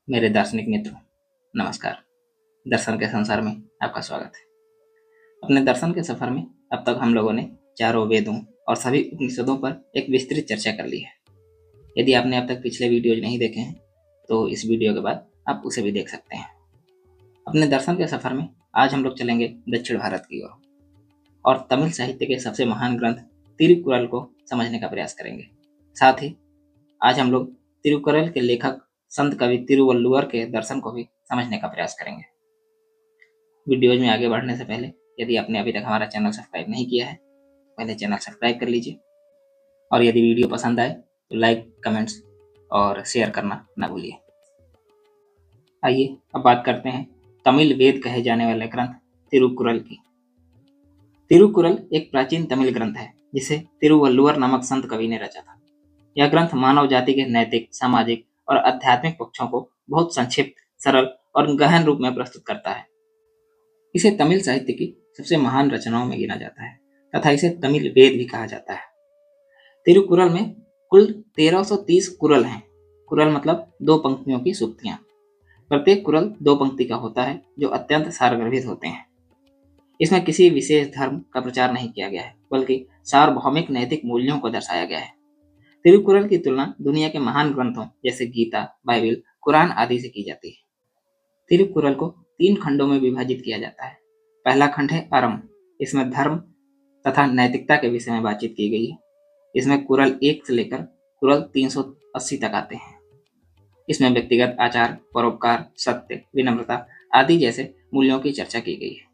मेरे दार्शनिक मित्रों, नमस्कार। दर्शन के संसार में आपका स्वागत है। अपने दर्शन के सफर में अब तक हम लोगों ने चारों वेदों और सभी उपनिषदों पर एक विस्तृत चर्चा कर ली है। यदि आपने अब तक पिछले वीडियोज नहीं देखे हैं तो इस वीडियो के बाद आप उसे भी देख सकते हैं। अपने दर्शन के सफर में आज हम लोग चलेंगे दक्षिण भारत की ओर और तमिल साहित्य के सबसे महान ग्रंथ तिरुकुरल को समझने का प्रयास करेंगे। साथ ही आज हम लोग तिरुकुरल के लेखक संत कवि तिरुवल्लुवर के दर्शन को भी समझने का प्रयास करेंगे। वीडियोज में आगे बढ़ने से पहले यदि आपने अभी तक हमारा चैनल सब्सक्राइब नहीं किया है, पहले चैनल सब्सक्राइब कर लीजिए और यदि वीडियो पसंद आए तो लाइक, कमेंट्स और शेयर करना ना भूलिए। आइए अब बात करते हैं तमिल वेद कहे जाने वाले ग्रंथ तिरुकुरल की। तिरुकुरल एक प्राचीन तमिल ग्रंथ है जिसे तिरुवल्लुवर नामक संत कवि ने रचा था। यह ग्रंथ मानव जाति के नैतिक, सामाजिक और आध्यात्मिक पक्षों को बहुत संक्षिप्त, सरल और गहन रूप में प्रस्तुत करता है। इसे तमिल साहित्य की सबसे महान रचनाओं में गिना जाता है तथा इसे तमिल वेद भी कहा जाता है। तिरुकुरल में कुल 1330 कुरल हैं। कुरल मतलब दो पंक्तियों की सूक्तियां। प्रत्येक कुरल दो पंक्ति का होता है जो अत्यंत सारगर्भित होते हैं। इसमें किसी विशेष धर्म का प्रचार नहीं किया गया है बल्कि सार्वभौमिक नैतिक मूल्यों को दर्शाया गया है। तिरुकुरल की तुलना दुनिया के महान ग्रंथों जैसे गीता, बाइबिल, कुरान आदि से की जाती है। तिरुकुरल को 3 खंडों में विभाजित किया जाता है। पहला खंड है अरम। इसमें धर्म तथा नैतिकता के विषय में बातचीत की गई है। इसमें कुरल 1 से लेकर कुरल 380 तक आते हैं। इसमें व्यक्तिगत आचार, परोपकार, सत्य, विनम्रता आदि जैसे मूल्यों की चर्चा की गई है।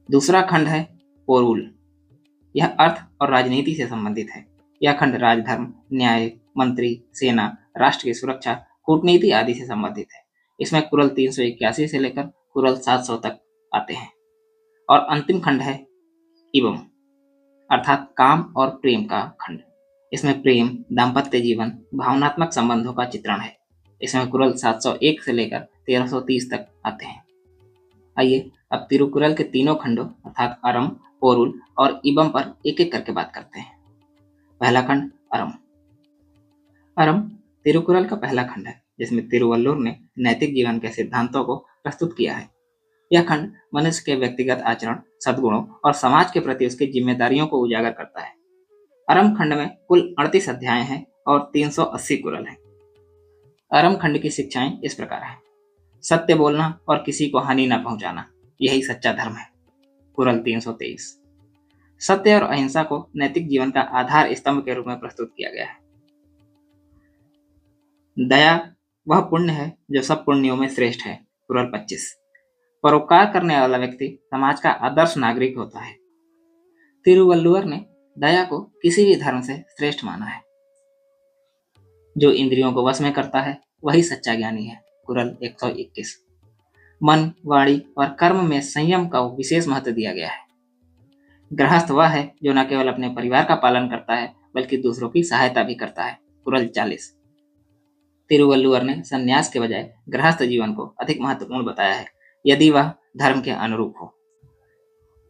दूसरा खंड है पोरुल। यह अर्थ और राजनीति से संबंधित है। यह खंड राजधर्म, न्याय, मंत्री, सेना, राष्ट्र की सुरक्षा, कूटनीति आदि से संबंधित है। इसमें कुरल 381 से लेकर कुरल 700 तक आते हैं। और अंतिम खंड है इवम, अर्थात काम और प्रेम का खंड। इसमें प्रेम, दाम्पत्य जीवन, भावनात्मक संबंधों का चित्रण है। इसमें कुरल 701 से लेकर 1330 तक आते हैं। आइए अब तिरुकुरल के तीनों खंडों अर्थात अरम, पोरुल और इबम पर एक एक करके बात करते हैं। पहला खंड अरम। अरम तिरुकुरल का पहला खंड है जिसमें तिरुवल्लुवर ने नैतिक जीवन के सिद्धांतों को प्रस्तुत किया है। यह खंड मनुष्य के व्यक्तिगत आचरण, सद्गुणों और समाज के प्रति उसकी जिम्मेदारियों को उजागर करता है। अरम खंड में कुल 38 अध्याय हैं और 380 कुरल हैं। अरम खंड की शिक्षाएं इस प्रकार हैं। सत्य बोलना और किसी को हानि न पहुंचाना, यही सच्चा धर्म है। कुरल 323। सत्य और अहिंसा को नैतिक जीवन का आधार स्तंभ के रूप में प्रस्तुत किया गया है। दया वह पुण्य है जो सब पुण्यों में श्रेष्ठ है। कुरल 25। परोपकार करने वाला व्यक्ति समाज का आदर्श नागरिक होता है। तिरुवल्लुवर ने दया को किसी भी धर्म से श्रेष्ठ माना है। जो इंद्रियों को वश में करता है वही सच्चा ज्ञानी है। कुरल 121। मन, वाणी और कर्म में संयम का विशेष महत्व दिया गया है। गृहस्थ वह है जो न केवल अपने परिवार का पालन करता है बल्कि दूसरों की सहायता भी करता है। कुरल 40। तिरुवल्लुवर ने संन्यास के बजाय गृहस्थ जीवन को अधिक महत्वपूर्ण बताया है यदि वह धर्म के अनुरूप हो।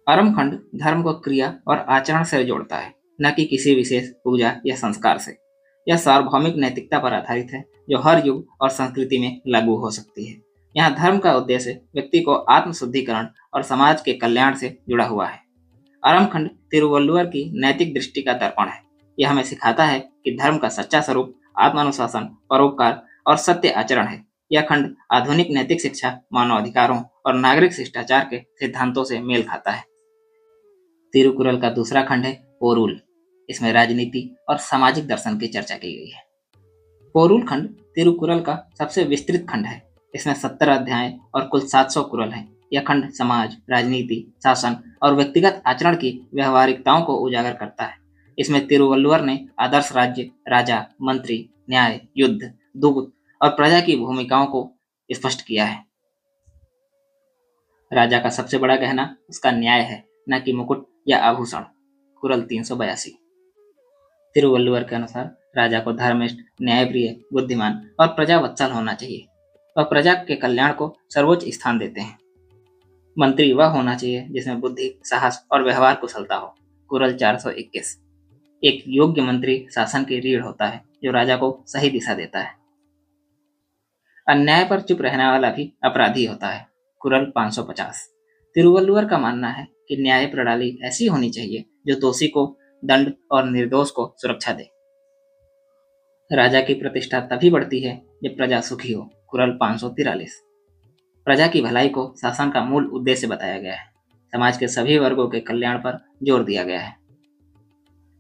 अरम खंड धर्म को क्रिया और आचरण से जोड़ता है, न कि किसी विशेष पूजा या संस्कार से। यह सार्वभौमिक नैतिकता पर आधारित है जो हर युग और संस्कृति में लागू हो सकती है। यहाँ धर्म का उद्देश्य व्यक्ति को आत्म शुद्धिकरण और समाज के कल्याण से जुड़ा हुआ है। अरम खंड तिरुवल्लुवर की नैतिक दृष्टि का दर्पण है। यह हमें सिखाता है कि धर्म का सच्चा स्वरूप आत्मानुशासन, परोपकार और सत्य आचरण है। यह खंड आधुनिक नैतिक शिक्षा, मानव अधिकारों और नागरिक शिष्टाचार के सिद्धांतों से मेल खाता है। तिरुकुरल का दूसरा खंड है पोरुल। इसमें राजनीति और सामाजिक दर्शन की चर्चा की गई है। पोरुल खंड तिरुकुरल का सबसे विस्तृत खंड है। इसमें 70 अध्याय और कुल 700 कुरल हैं। यह खंड समाज, राजनीति, शासन और व्यक्तिगत आचरण की व्यवहारिकताओं को उजागर करता है। इसमें तिरुवल्लुवर ने आदर्श राज्य, राजा, मंत्री, न्याय, युद्ध, दूत और प्रजा की भूमिकाओं को स्पष्ट किया है। राजा का सबसे बड़ा गहना उसका न्याय है, न कि मुकुट या आभूषण। कुरल 382। तिरुवल्लुवर के अनुसार राजा को धर्मिष्ठ, न्यायप्रिय, बुद्धिमान और प्रजावत्सल होना चाहिए। वह प्रजा के कल्याण को सर्वोच्च स्थान देते हैं। मंत्री वह होना चाहिए जिसमें बुद्धि, साहस और व्यवहार कुशलता हो। कुरल 421। एक योग्य मंत्री शासन की रीढ़ होता है जो राजा को सही दिशा देता है। अन्याय पर चुप रहने वाला भी अपराधी होता है। कुरल 550। तिरुवल्लुवर का मानना है कि न्याय प्रणाली ऐसी होनी चाहिए जो दोषी को दंड और निर्दोष को सुरक्षा दे। राजा की प्रतिष्ठा तभी बढ़ती है जब प्रजा सुखी हो। कुरल 543। प्रजा की भलाई को शासन का मूल उद्देश्य बताया गया है। समाज के सभी वर्गों के कल्याण पर जोर दिया गया है।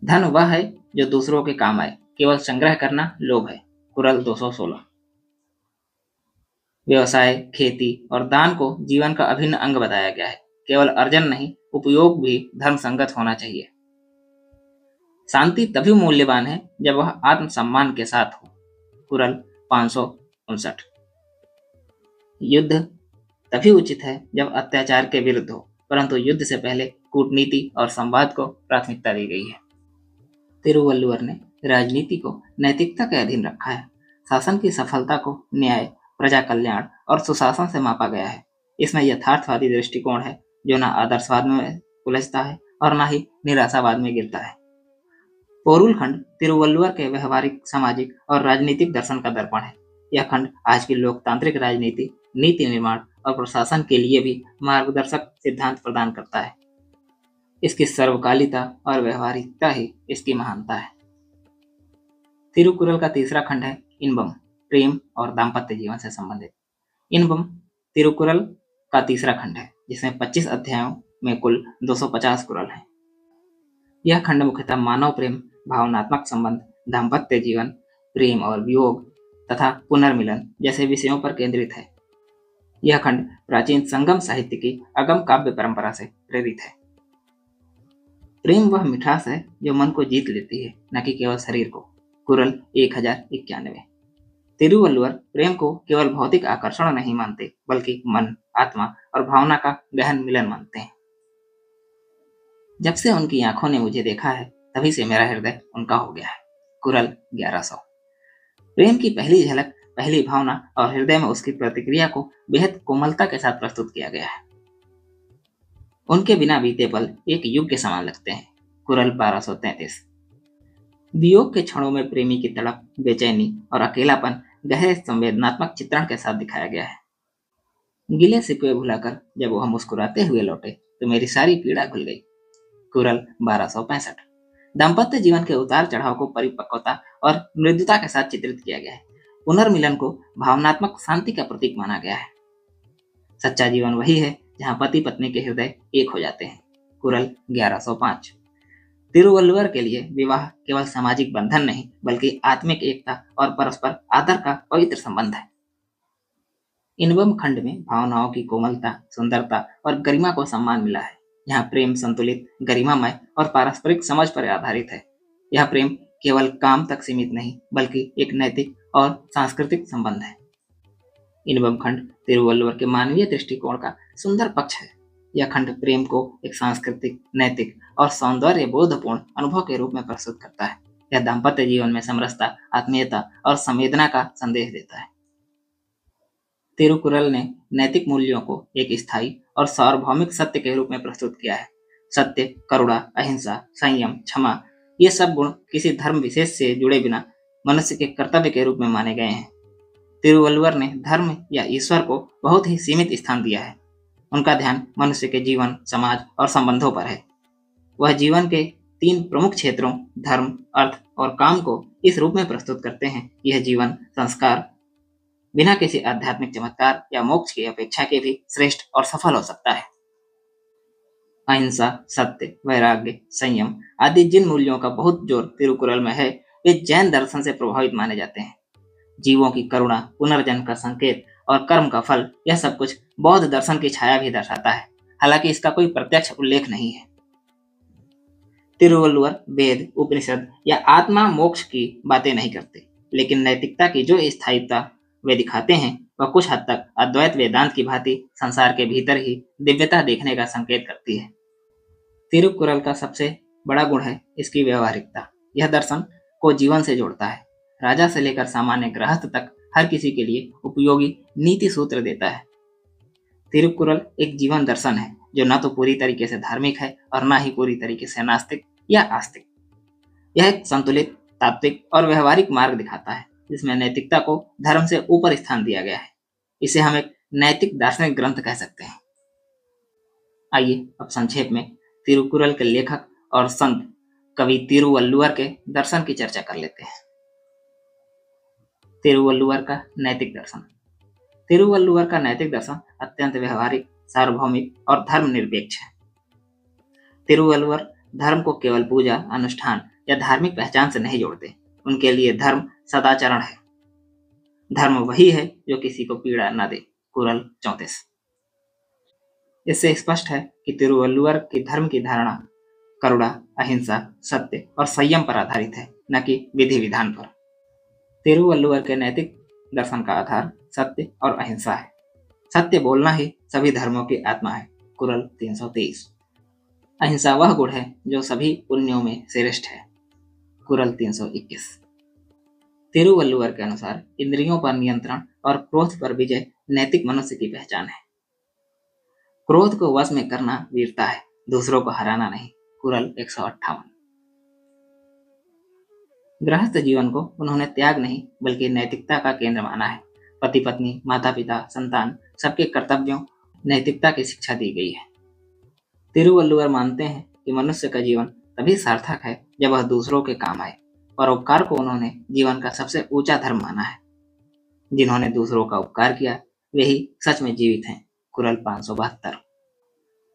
धन वह है जो दूसरों के काम आए, केवल संग्रह करना लोभ है। कुरल 216। व्यवसाय, खेती और दान को जीवन का अभिन्न अंग बताया गया है। केवल अर्जन नहीं, उपयोग भी धर्म संगत होना चाहिए। शांति तभी मूल्यवान है जब वह आत्मसम्मान के साथ हो। कुरल 559। युद्ध तभी उचित है जब अत्याचार के विरुद्ध हो, परंतु युद्ध से पहले कूटनीति और संवाद को प्राथमिकता दी गई है। तिरुवल्लुवर ने राजनीति को नैतिकता के अधीन रखा है। शासन की सफलता को न्याय, प्रजा कल्याण और सुशासन से मापा गया है। इसमें यथार्थवादी दृष्टिकोण है जो न आदर्शवाद में उलझता है और न ही निराशावाद में गिरता है। पोरुल खंड तिरुवल्लुवर के व्यवहारिक, सामाजिक और राजनीतिक दर्शन का दर्पण है। यह खंड आज की लोकतांत्रिक राजनीति, नीति निर्माण और प्रशासन के लिए भी मार्गदर्शक सिद्धांत प्रदान करता है। इसकी सर्वकालिकता और व्यवहारिकता ही इसकी महानता है। तिरुकुरल का तीसरा खंड है इनबम, प्रेम और दाम्पत्य जीवन से संबंधित। इनबम तिरुकुरल का तीसरा खंड है जिसमें 25 अध्यायों में कुल 250 कुरल हैं। यह खंड मुख्यतः मानव प्रेम, भावनात्मक संबंध, दाम्पत्य जीवन, प्रेम और वियोग तथा पुनर्मिलन जैसे विषयों पर केंद्रित है। यह खंड प्राचीन संगम साहित्य की अगम काव्य परंपरा से प्रेरित है। प्रेम वह मिठास है जो मन को जीत लेती है, न कि केवल शरीर को। कुरल 1091। तिरुवल्लुवर प्रेम को केवल भौतिक आकर्षण नहीं मानते, बल्कि मन, आत्मा और भावना का गहन मिलन मानते हैं। जब से उनकी आंखों ने मुझे देखा है, तभी से मेरा हृदय उनका हो गया है। कुरल 1100। प्रेम की पहली झलक, पहली भावना और हृदय में उसकी प्रतिक्रिया को बेहद कोमलता के साथ प्रस्तुत किया गया है। उनके बिना बीते पल एक युग के समान लगते हैं। कुरल 1233। वियोग के क्षणों में प्रेमी की तड़प, बेचैनी और अकेलापन गहरे संवेदनात्मक चित्रण के साथ दिखाया गया है। गिले शिकवे भुलाकर जब वह मुस्कुराते हुए लौटे तो मेरी सारी पीड़ा खुल गई। कुरल 1265। दाम्पत्य जीवन के उतार चढ़ाव को परिपक्वता और मृदुता के साथ चित्रित किया गया है। पुनर्मिलन को भावनात्मक शांति का प्रतीक माना गया है। सच्चा जीवन वही है जहां पति पत्नी के हृदय एक हो जाते हैं। कुरल 1105। तिरुवल्लुवर के लिए विवाह केवल सामाजिक बंधन नहीं, बल्कि आत्मिक एकता और परस्पर आदर का पवित्र संबंध है। इनबम खंड में भावनाओं की कोमलता, सुंदरता और गरिमा को सम्मान मिला है। यहाँ प्रेम संतुलित, गरिमामय और पारस्परिक समझ पर आधारित है। यह प्रेम केवल काम तक सीमित नहीं, बल्कि एक नैतिक और सांस्कृतिक संबंध है। इनबम खंड तिरुवल्लुवर के मानवीय दृष्टिकोण का सुंदर पक्ष है। यह खंड प्रेम को एक सांस्कृतिक, नैतिक और सौंदर्य बोधपूर्ण अनुभव के रूप में प्रस्तुत करता है। यह दाम्पत्य जीवन में समरसता, आत्मीयता और संवेदना का संदेश देता है। तिरुकुरल ने नैतिक मूल्यों को एक स्थायी और सार्वभौमिक सत्य के रूप में प्रस्तुत किया है। सत्य, करुणा, अहिंसा, संयम, क्षमा ये सब गुण किसी धर्म विशेष से जुड़े बिना मनुष्य के कर्तव्य के रूप में माने गए हैं। तिरुवल्लुवर ने धर्म या ईश्वर को बहुत ही सीमित स्थान दिया है। उनका ध्यान मनुष्य के जीवन, समाज और संबंधों पर है। वह जीवन के 3 प्रमुख क्षेत्रों धर्म, अर्थ और काम को इस रूप में प्रस्तुत करते हैं कि यह जीवन संस्कार बिना किसी आध्यात्मिक चमत्कार या मोक्ष की अपेक्षा के भी श्रेष्ठ और सफल हो सकता है। अहिंसा, सत्य, वैराग्य, संयम आदि जिन मूल्यों का बहुत जोर तिरुकुरल में है, वे जैन दर्शन से प्रभावित माने जाते हैं। जीवों की करुणा, पुनर्जन्म का संकेत और कर्म का फल, यह सब कुछ बौद्ध दर्शन की छाया भी दर्शाता है, हालांकि इसका कोई प्रत्यक्ष उल्लेख नहीं है। तिरुवल्लुवर वेद, उपनिषद या आत्मा मोक्ष की बातें नहीं करते, लेकिन नैतिकता की जो स्थायित्व वे दिखाते हैं वह कुछ हद तक अद्वैत वेदांत की भांति संसार के भीतर ही दिव्यता देखने का संकेत करती है। तिरुकुरल का सबसे बड़ा गुण है इसकी व्यवहारिकता। यह दर्शन को जीवन से जोड़ता है। राजा से लेकर सामान्य गृहस्थ तक हर किसी के लिए उपयोगी नीति सूत्र देता है। तिरुकुरल एक जीवन दर्शन है जो न तो पूरी तरीके से धार्मिक है और न ही पूरी तरीके से नास्तिक या आस्तिक। यह एक संतुलित, तात्विक और व्यवहारिक मार्ग दिखाता है। जिसमें नैतिकता को धर्म से ऊपर स्थान दिया गया है। इसे हम एक नैतिक दार्शनिक ग्रंथ कह सकते हैं। आइए अब संक्षेप में तिरुकुरल के लेखक और संत कवि तिरुवल्लुवर के दर्शन की चर्चा कर लेते हैं। तिरुवल्लुवर का नैतिक दर्शन। तिरुवल्लुवर का नैतिक दर्शन अत्यंत व्यवहारिक, सार्वभौमिक और धर्मनिरपेक्ष है। तिरुवल्लुवर धर्म को केवल पूजा, अनुष्ठान या धार्मिक पहचान से नहीं जोड़ते। उनके लिए धर्म सदाचरण है। धर्म वही है जो किसी को पीड़ा न दे। कुरल 34। इससे स्पष्ट है कि तिरुवल्लुवर की धर्म की धारणा करुणा, अहिंसा, सत्य और संयम पर आधारित है, न कि विधि विधान पर। तिरुवल्लुवर के नैतिक दर्शन का आधार सत्य और अहिंसा है। सत्य बोलना ही सभी धर्मों की आत्मा है। कुरल 323। अहिंसा वह गुण है जो सभी पुण्यों में श्रेष्ठ है। कुरल 321। तिरुवल्लुवर के अनुसार इंद्रियों पर नियंत्रण और क्रोध पर विजय नैतिक मनुष्य की पहचान है। क्रोध को वश में करना वीरता है, दूसरों को हराना नहीं। कुरल 158। गृहस्थ जीवन को उन्होंने त्याग नहीं बल्कि नैतिकता का केंद्र माना है। पति पत्नी, माता पिता, संतान सबके कर्तव्यों नैतिकता की शिक्षा दी गई है। तिरुवल्लुवर मानते हैं कि मनुष्य का जीवन तभी सार्थक है जब वह दूसरों के काम आए। परोपकार को उन्होंने जीवन का सबसे ऊंचा धर्म माना है। जिन्होंने दूसरों का उपकार किया वे ही सच में जीवित हैं। कुरल 572।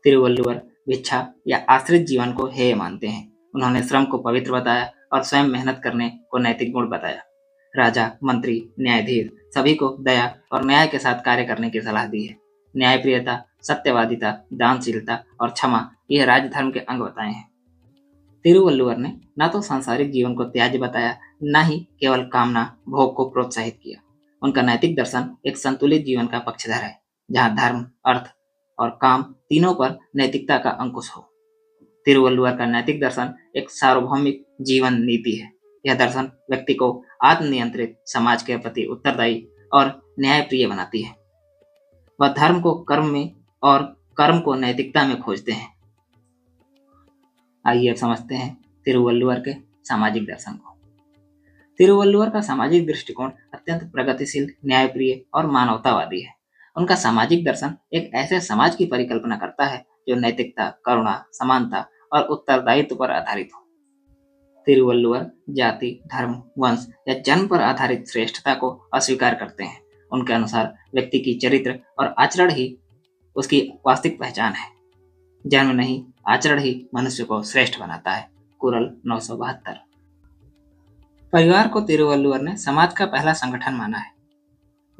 तिरुवल्लुवर भिक्षा या आश्रित जीवन को हेय मानते हैं। उन्होंने श्रम को पवित्र बताया और स्वयं मेहनत करने को नैतिक गुण बताया। राजा, मंत्री, न्यायाधीश सभी को दया और न्याय के साथ कार्य करने की सलाह दी है। न्यायप्रियता, सत्यवादिता, दानशीलता और क्षमा ये राजधर्म के अंग बताए हैं। तिरुवल्लुवर ने न तो सांसारिक जीवन को त्याज्य बताया, न ही केवल कामना भोग को प्रोत्साहित किया। उनका नैतिक दर्शन एक संतुलित जीवन का पक्षधर है, जहाँ धर्म, अर्थ और काम तीनों पर नैतिकता का अंकुश हो। तिरुवल्लुवर का नैतिक दर्शन एक सार्वभौमिक जीवन नीति है। यह दर्शन व्यक्ति को आत्मनियंत्रित, समाज के प्रति उत्तरदायी और न्यायप्रिय बनाती है। वह धर्म को कर्म में और कर्म को नैतिकता में खोजते हैं। आइए अब समझते हैं तिरुवल्लुवर के सामाजिक दर्शन को। तिरुवल्लुवर का सामाजिक दृष्टिकोण अत्यंत प्रगतिशील, न्यायप्रिय और मानवतावादी है। उनका सामाजिक दर्शन एक ऐसे समाज की परिकल्पना करता है जो नैतिकता, करुणा, समानता और उत्तरदायित्व पर आधारित हो। तिरुवल्लुवर जाति, धर्म, वंश या जन्म पर आधारित श्रेष्ठता को अस्वीकार करते हैं। उनके अनुसार व्यक्ति की चरित्र और आचरण ही उसकी वास्तविक पहचान है। जन्म नहीं, आचरण ही मनुष्य को श्रेष्ठ बनाता है। कुरल 972। परिवार को तिरुवल्लुवर ने समाज का पहला संगठन माना है।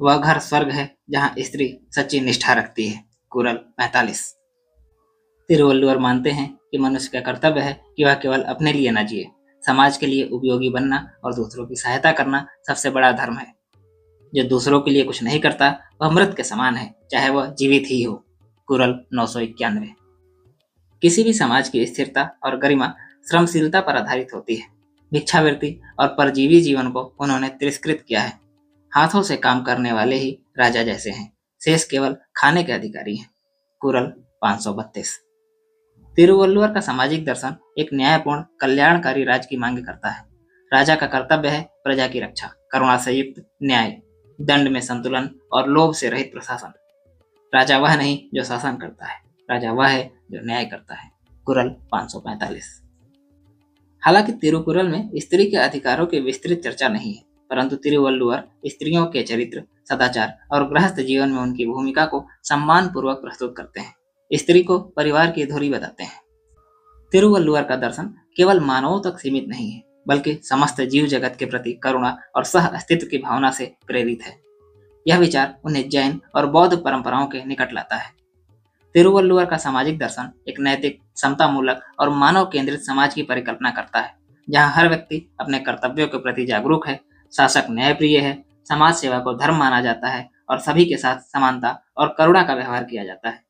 वह घर स्वर्ग है जहाँ स्त्री सच्ची निष्ठा रखती है। कुरल 45। तिरुवल्लुवर मानते हैं कि मनुष्य का कर्तव्य है कि वह केवल अपने लिए न जिए, समाज के लिए उपयोगी बनना और दूसरों की सहायता करना सबसे बड़ा धर्म है। जो दूसरों के लिए कुछ नहीं करता वह मृत के समान है, चाहे वह जीवित ही हो। कुरल 991। किसी भी समाज की स्थिरता और गरिमा श्रमशीलता पर आधारित होती है। भिक्षावृत्ति और परजीवी जीवन को उन्होंने तिरस्कृत किया है। हाथों से काम करने वाले ही राजा जैसे हैं, शेष केवल खाने के अधिकारी हैं। कुरल 532। तिरुवल्लुवर का सामाजिक दर्शन एक न्यायपूर्ण, कल्याणकारी राज्य की मांग करता है। राजा का कर्तव्य है प्रजा की रक्षा, करुणा से युक्त न्याय, दंड में संतुलन और लोभ से रहित प्रशासन। राजा वह नहीं जो शासन करता है, राजा वह है जो न्याय करता है। कुरल 545। हालांकि तिरुकुरल में स्त्री के अधिकारों की विस्तृत चर्चा नहीं है, परंतु तिरुवल्लुवर स्त्रियों के चरित्र, सदाचार और गृहस्थ जीवन में उनकी भूमिका को सम्मान पूर्वक प्रस्तुत करते हैं। स्त्री को परिवार की धुरी बताते हैं। तिरुवल्लुवर का दर्शन केवल मानवों तक सीमित नहीं है, बल्कि समस्त जीव जगत के प्रति करुणा और सह अस्तित्व की भावना से प्रेरित है। यह विचार उन्हें जैन और बौद्ध परंपराओं के निकट लाता है। तिरुवल्लुवर का सामाजिक दर्शन एक नैतिक, समतामूलक और मानव केंद्रित समाज की परिकल्पना करता है, जहां हर व्यक्ति अपने कर्तव्यों के प्रति जागरूक है, शासक न्यायप्रिय है, समाज सेवा को धर्म माना जाता है और सभी के साथ समानता और करुणा का व्यवहार किया जाता है।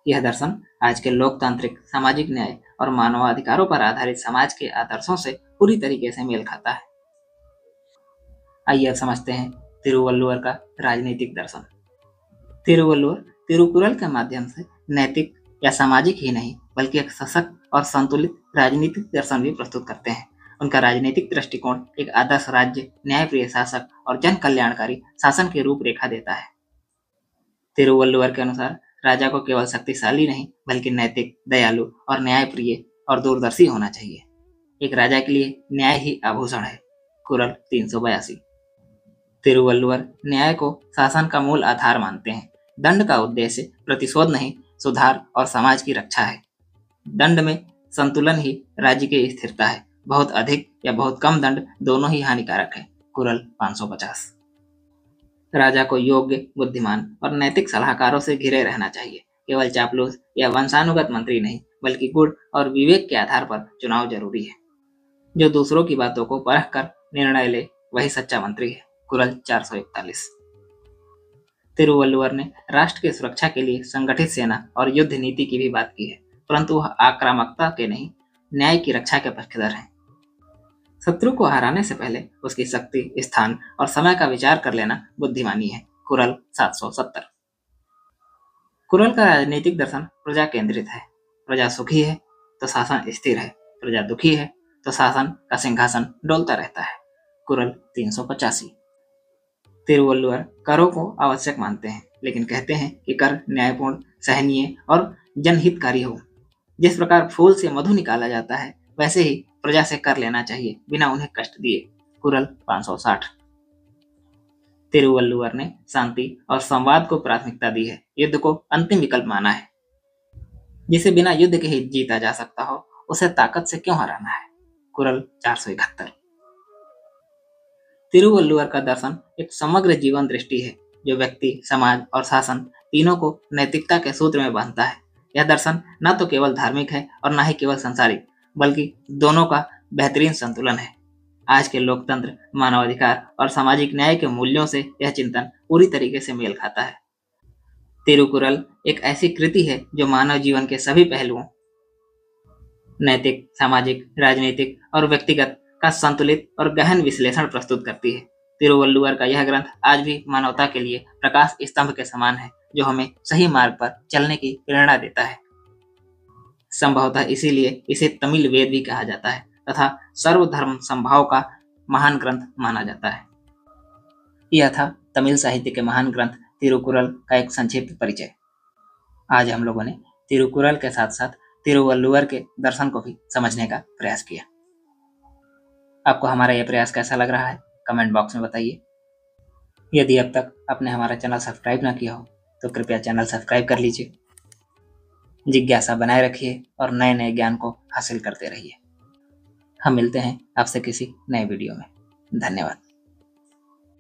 यह दर्शन आज के लोकतांत्रिक, सामाजिक न्याय और मानवाधिकारों पर आधारित समाज के आदर्शों से पूरी तरीके से मेल खाता है। आइए अब समझते हैं तिरुवल्लुवर का राजनीतिक दर्शन। तिरुवल्लुवर तिरुकुरल के माध्यम से नैतिक या सामाजिक ही नहीं बल्कि एक सशक्त और संतुलित राजनीतिक दर्शन भी प्रस्तुत करते हैं। उनका राजनीतिक दृष्टिकोण एक आदर्श राज्य, न्यायप्रिय शासक और जन कल्याणकारी शासन की रूपरेखा देता है। तिरुवल्लुवर के अनुसार राजा को केवल शक्तिशाली नहीं बल्कि नैतिक, दयालु और न्यायप्रिय और दूरदर्शी होना चाहिए। एक राजा के लिए न्याय ही आभूषण है। कुरल 382। तिरुवल्लुवर न्याय को शासन का मूल आधार मानते हैं। दंड का उद्देश्य प्रतिशोध नहीं, सुधार और समाज की रक्षा है। दंड में संतुलन ही राज्य की स्थिरता है। बहुत अधिक या बहुत कम दंड दोनों ही हानिकारक है। कुरल 550। राजा को योग्य, बुद्धिमान और नैतिक सलाहकारों से घिरे रहना चाहिए। केवल चापलूस या वंशानुगत मंत्री नहीं बल्कि गुण और विवेक के आधार पर चुनाव जरूरी है। जो दूसरों की बातों को परख कर निर्णय ले वही सच्चा मंत्री है। कुरल 441। तिरुवल्लुवर ने राष्ट्र की सुरक्षा के लिए संगठित सेना और युद्ध नीति की भी बात की है, परंतु वह आक्रामकता के नहीं, न्याय की रक्षा के पक्षधर हैं। शत्रु को हराने से पहले उसकी शक्ति, स्थान और समय का विचार कर लेना बुद्धिमानी है। कुरल 770। कुरल का राजनीतिक दर्शन प्रजा केंद्रित है। प्रजा सुखी है तो शासन स्थिर है, प्रजा दुखी है तो शासन का सिंहासन डोलता रहता है। कुरल 385। तिरुवल्लुवर करों को आवश्यक मानते हैं, लेकिन कहते हैं कि कर न्यायपूर्ण, सहनीय और जनहितकारी हो। जिस प्रकार फूल से मधु निकाला जाता है, वैसे ही प्रजा से कर लेना चाहिए बिना उन्हें कष्ट दिए। कुरल 560। तिरुवल्लुवर ने शांति और संवाद को प्राथमिकता दी है, युद्ध को अंतिम विकल्प माना है। जिसे बिना युद्ध के ही जीता जा सकता हो, उसे ताकत से क्यों हराना है। कुरल 471। तिरुवल्लुवर का दर्शन एक समग्र जीवन दृष्टि है, जो व्यक्ति, समाज और शासन तीनों को नैतिकता के सूत्र में बांधता है। यह दर्शन न तो केवल धार्मिक है और न ही केवल सांसारिक, बल्कि दोनों का बेहतरीन संतुलन है। आज के लोकतंत्र, मानवाधिकार और सामाजिक न्याय के मूल्यों से यह चिंतन पूरी तरीके से मेल खाता है। तिरुकुरल एक ऐसी कृति है जो मानव जीवन के सभी पहलुओं, नैतिक, सामाजिक, राजनीतिक और व्यक्तिगत का संतुलित और गहन विश्लेषण प्रस्तुत करती है। तिरुवल्लुवर का यह ग्रंथ आज भी मानवता के लिए प्रकाश स्तंभ के समान है, जो हमें सही मार्ग पर चलने की प्रेरणा देता है। संभवतः इसीलिए इसे तमिल वेद भी कहा जाता है तथा सर्वधर्म संभाव का महान ग्रंथ माना जाता है। यह था तमिल साहित्य के महान ग्रंथ तिरुकुरल का एक संक्षिप्त परिचय। आज हम लोगों ने तिरुकुरल के साथ साथ तिरुवल्लुवर के दर्शन को भी समझने का प्रयास किया। आपको हमारा यह प्रयास कैसा लग रहा है, कमेंट बॉक्स में बताइए। यदि अब तक आपने हमारा चैनल सब्सक्राइब ना किया हो तो कृपया चैनल सब्सक्राइब कर लीजिए। जिज्ञासा बनाए रखिए और नए नए ज्ञान को हासिल करते रहिए। हम मिलते हैं आपसे किसी नए वीडियो में। धन्यवाद।